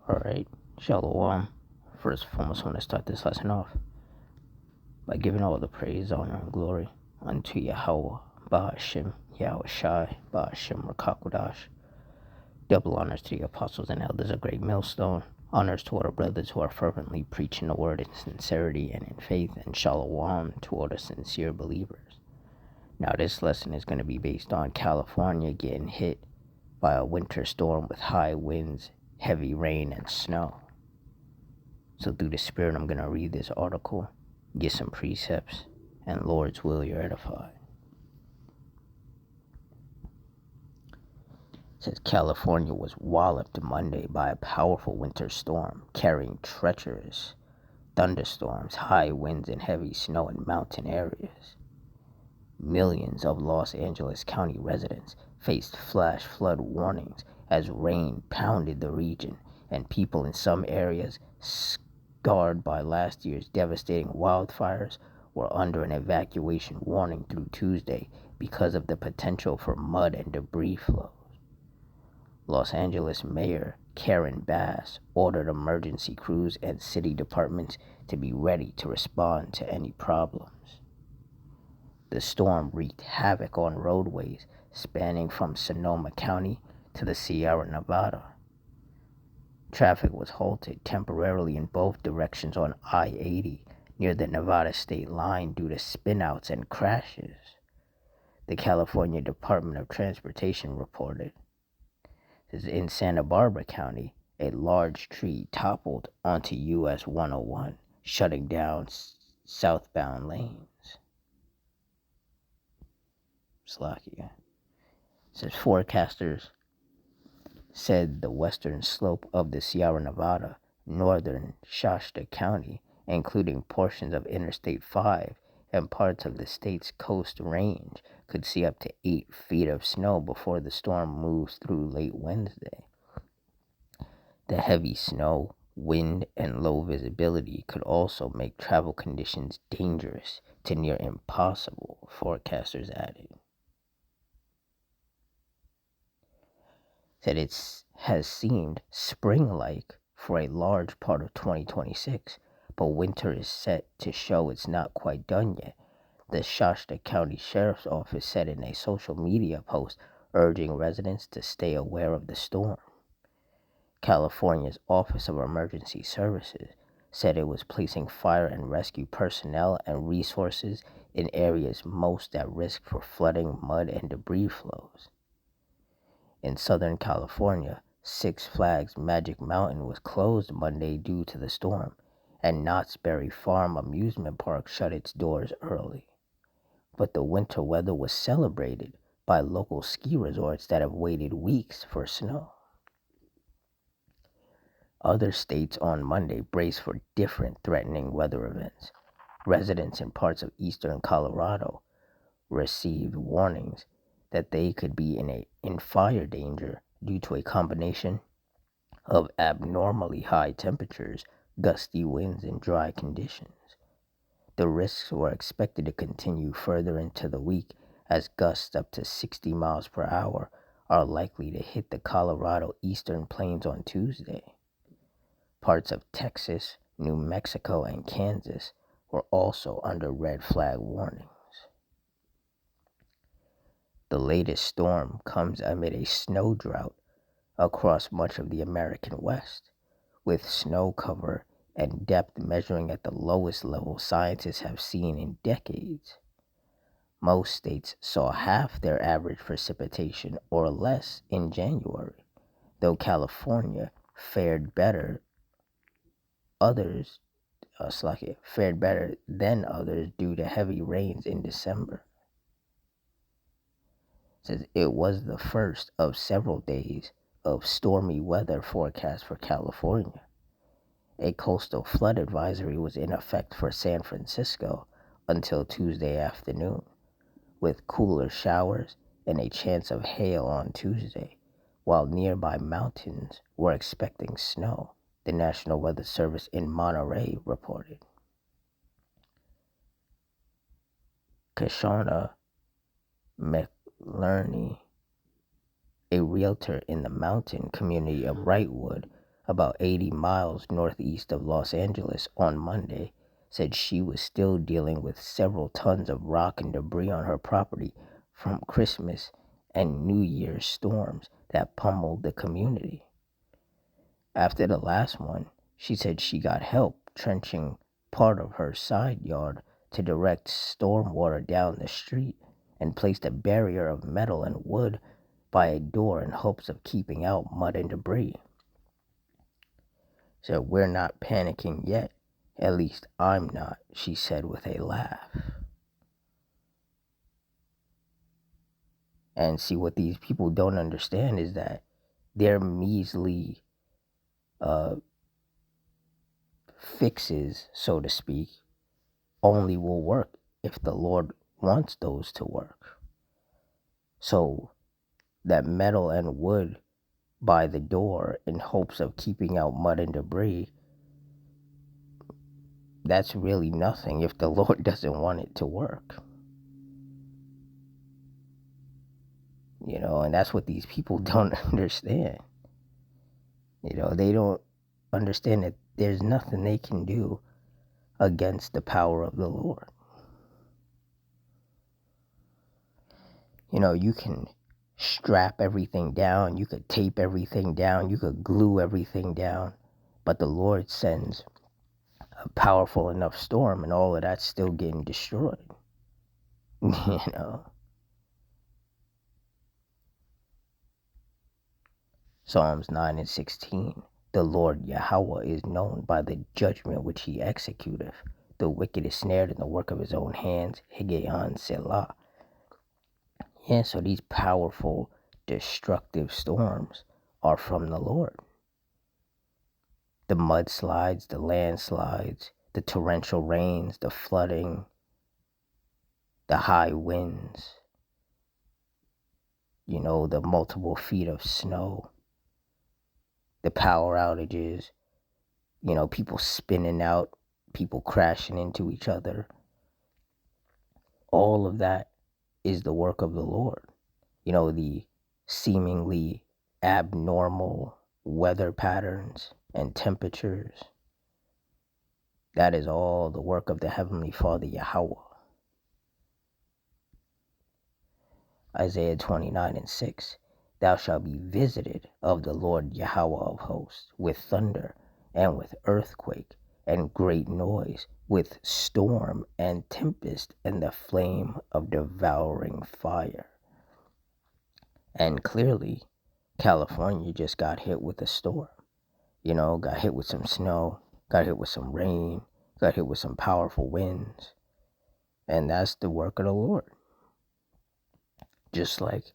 Alright, Shalom. First and foremost, I want to start this lesson off by giving all the praise, honor, and glory unto Yahweh, Ba'ashem, Yahweh Shai, Ba'ashem, Rakakodash. Double honors to the apostles and elders of Great Millstone. Honors to all the brothers who are fervently preaching the word in sincerity and in faith, and Shalom to all the sincere believers. Now, this lesson is going to be based on California getting hit by a winter storm with high winds, heavy rain, and snow. So through the Spirit, I'm going to read this article, get some precepts, and Lord's will, you're edified. It says California was walloped Monday by a powerful winter storm carrying treacherous thunderstorms, high winds, and heavy snow in mountain areas. Millions of Los Angeles County residents faced flash flood warnings as rain pounded the region, and people in some areas scarred by last year's devastating wildfires were under an evacuation warning through Tuesday because of the potential for mud and debris flows. Los Angeles Mayor Karen Bass ordered emergency crews and city departments to be ready to respond to any problems. The storm wreaked havoc on roadways spanning from Sonoma County to the Sierra Nevada. Traffic was halted temporarily in both directions on I-80 near the Nevada state line due to spinouts and crashes, the California Department of Transportation reported. In Santa Barbara County, a large tree toppled onto US 101, shutting down southbound lanes. Slovakia. Says forecasters said the western slope of the Sierra Nevada, northern Shasta County, including portions of Interstate 5 and parts of the state's coast range, could see up to 8 feet of snow before the storm moves through late Wednesday. The heavy snow, wind, and low visibility could also make travel conditions dangerous to near impossible, forecasters added. That it has seemed spring-like for a large part of 2026, but winter is set to show it's not quite done yet, the Shasta County Sheriff's Office said in a social media post urging residents to stay aware of the storm. California's Office of Emergency Services said it was placing fire and rescue personnel and resources in areas most at risk for flooding, mud, and debris flows. In Southern California, Six Flags Magic Mountain was closed Monday due to the storm, and Knott's Berry Farm Amusement Park shut its doors early. But the winter weather was celebrated by local ski resorts that have waited weeks for snow. Other states on Monday braced for different threatening weather events. Residents in parts of eastern Colorado received warnings that they could be in fire danger due to a combination of abnormally high temperatures, gusty winds, and dry conditions. The risks were expected to continue further into the week as gusts up to 60 miles per hour are likely to hit the Colorado eastern plains on Tuesday. Parts of Texas, New Mexico, and Kansas were also under red flag warnings. The latest storm comes amid a snow drought across much of the American West, with snow cover and depth measuring at the lowest level scientists have seen in decades. Most states saw half their average precipitation or less in January, though California fared better than others due to heavy rains in December. Says it was the first of several days of stormy weather forecast for California. A coastal flood advisory was in effect for San Francisco until Tuesday afternoon, with cooler showers and a chance of hail on Tuesday, while nearby mountains were expecting snow, the National Weather Service in Monterey reported. Kashona McLerney, a realtor in the mountain community of Wrightwood, about 80 miles northeast of Los Angeles on Monday, said she was still dealing with several tons of rock and debris on her property from Christmas and New Year's storms that pummeled the community. After the last one, she said she got help trenching part of her side yard to direct stormwater down the street and placed a barrier of metal and wood by a door in hopes of keeping out mud and debris. So we're not panicking yet. At least I'm not, she said with a laugh. And see, what these people don't understand is that their measly fixes, so to speak, only will work if the Lord wants those to work. So that metal and wood by the door in hopes of keeping out mud and debris, that's really nothing if the Lord doesn't want it to work. And that's what these people don't understand. They don't understand that there's nothing they can do against the power of the Lord. You can strap everything down, you could tape everything down, you could glue everything down, but the Lord sends a powerful enough storm and all of that's still getting destroyed. Psalms 9:16. The Lord Yahweh is known by the judgment which he executeth. The wicked is snared in the work of his own hands. Higgaion Selah. Yeah, so these powerful, destructive storms are from the Lord. The mudslides, the landslides, the torrential rains, the flooding, the high winds, the multiple feet of snow, the power outages, people spinning out, people crashing into each other. All of that is the work of the Lord. The seemingly abnormal weather patterns and temperatures. That is all the work of the Heavenly Father Yahweh. Isaiah 29:6. Thou shalt be visited of the Lord Yahweh of hosts with thunder and with earthquake and great noise, with storm and tempest and the flame of devouring fire. And clearly, California just got hit with a storm. Got hit with some snow, got hit with some rain, got hit with some powerful winds. And that's the work of the Lord. Just like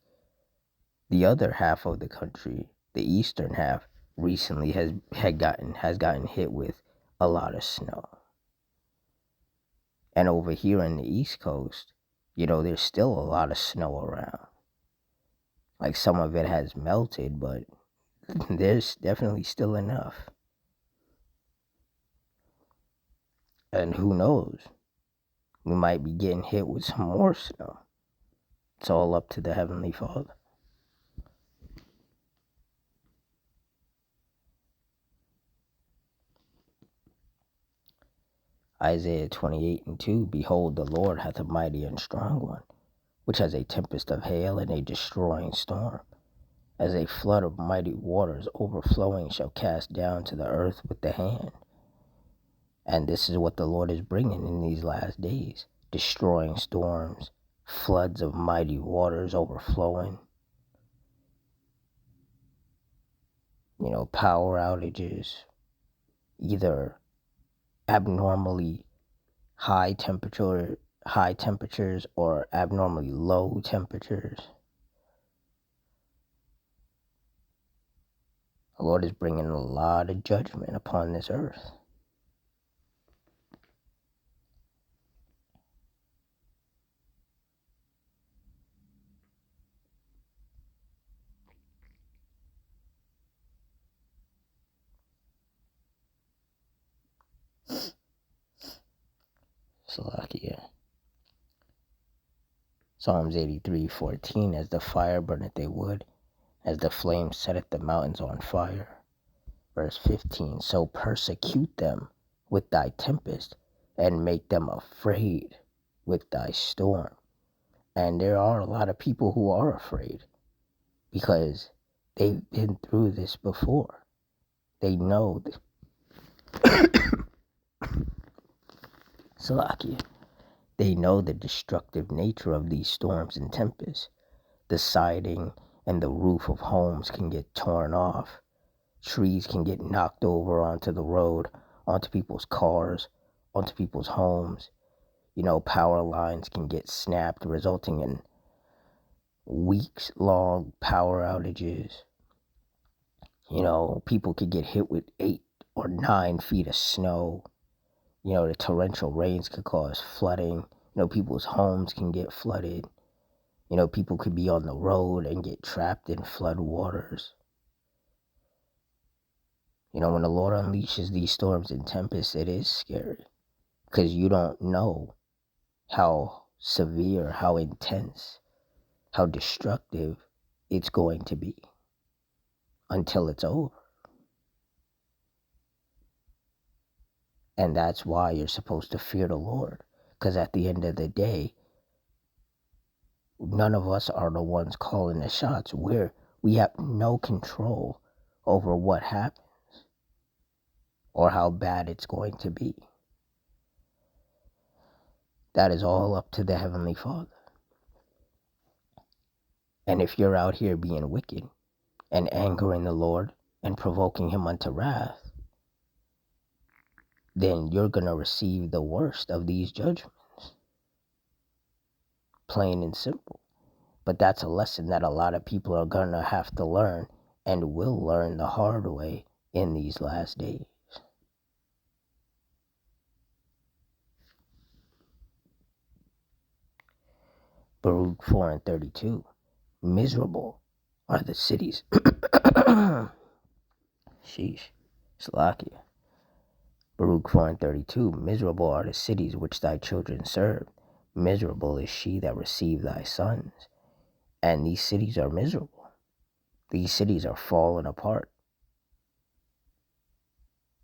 the other half of the country, the eastern half, recently has gotten hit with a lot of snow. And over here in the East Coast, there's still a lot of snow around. Like some of it has melted, but there's definitely still enough. And who knows? We might be getting hit with some more snow. It's all up to the Heavenly Father. Isaiah 28:2. Behold, the Lord hath a mighty and strong one, which has a tempest of hail and a destroying storm. As a flood of mighty waters overflowing shall cast down to the earth with the hand. And this is what the Lord is bringing in these last days. Destroying storms, floods of mighty waters overflowing. Power outages, either abnormally high temperatures or abnormally low temperatures. The Lord is bringing a lot of judgment upon this earth. Salakia. Psalms 83:14. As the fire burneth a wood, as the flame setteth the mountains on fire, Verse 15, so persecute them with thy tempest and make them afraid with thy storm. And there are a lot of people who are afraid because they've been through this before. They know, Salakia, they know the destructive nature of these storms and tempests. The siding and the roof of homes can get torn off. Trees can get knocked over onto the road, onto people's cars, onto people's homes. Power lines can get snapped, resulting in weeks-long power outages. People could get hit with 8 or 9 feet of snow. The torrential rains could cause flooding. People's homes can get flooded. People could be on the road and get trapped in flood waters. When the Lord unleashes these storms and tempests, it is scary because you don't know how severe, how intense, how destructive it's going to be until it's over. And that's why you're supposed to fear the Lord, because at the end of the day, none of us are the ones calling the shots. We have no control over what happens or how bad it's going to be. That is all up to the Heavenly Father. And if you're out here being wicked and angering the Lord and provoking him unto wrath, then you're going to receive the worst of these judgments. Plain and simple. But that's a lesson that a lot of people are going to have to learn and will learn the hard way in these last days. Baruch 4:32. Miserable are the cities. Sheesh. Salakia. Baruch 4:32. Miserable are the cities which thy children serve. Miserable is she that received thy sons. And these cities are miserable. These cities are falling apart.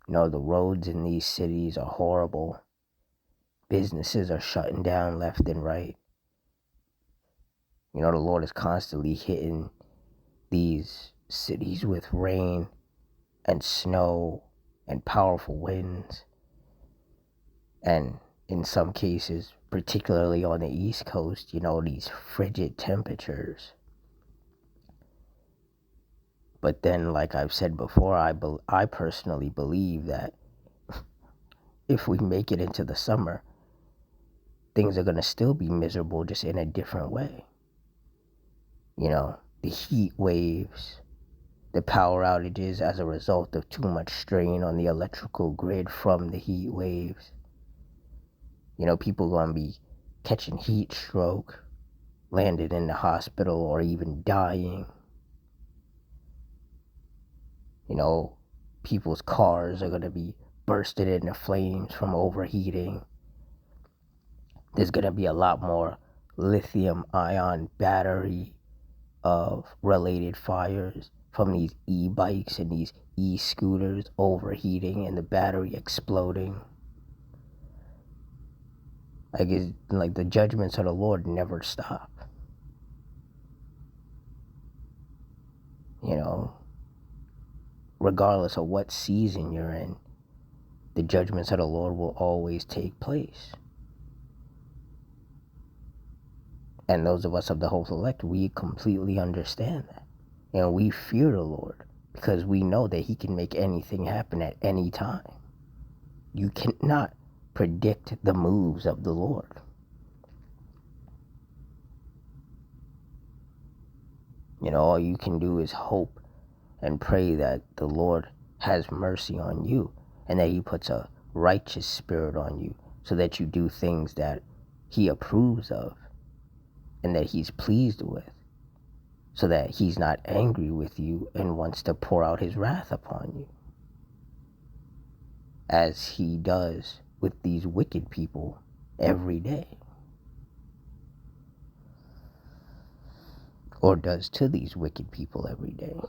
The roads in these cities are horrible. Businesses are shutting down left and right. The Lord is constantly hitting these cities with rain and snow and powerful winds. And in some cases, particularly on the East Coast, these frigid temperatures. But then, like I've said before, I personally believe that if we make it into the summer, things are going to still be miserable, just in a different way. The heat waves, the power outages as a result of too much strain on the electrical grid from the heat waves. People are going to be catching heat stroke, landed in the hospital, or even dying. People's cars are going to be bursted into flames from overheating. There's going to be a lot more lithium ion battery of related fires from these e-bikes and these e-scooters overheating and the battery exploding. Like the judgments of the Lord never stop. Regardless of what season you're in, the judgments of the Lord will always take place. And those of us of the hope elect, we completely understand that. And we fear the Lord because we know that he can make anything happen at any time. You cannot predict the moves of the Lord. All you can do is hope and pray that the Lord has mercy on you and that he puts a righteous spirit on you so that you do things that he approves of and that he's pleased with, so that he's not angry with you and wants to pour out his wrath upon you, as he does with these wicked people every day, or does to these wicked people every day.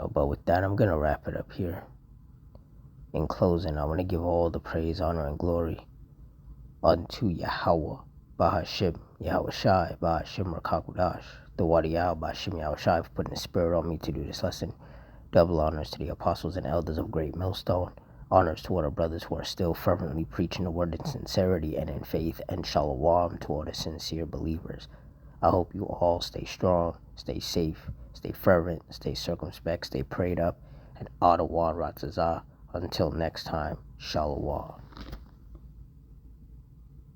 But with that, I'm going to wrap it up here. In closing, I want to give all the praise, honor, and glory unto Yahweh, Bahashim, Yahweh Shai, Bahashim Rakakudash, the Wadiyah, Bahashim Yahweh Shai, for putting the spirit on me to do this lesson. Double honors to the apostles and elders of Great Millstone. Honors to all the brothers who are still fervently preaching the word in sincerity and in faith, and shalom to all the sincere believers. I hope you all stay strong, stay safe, stay fervent, stay circumspect, stay prayed up, and Adawan Ratzazah. Until next time, shalom.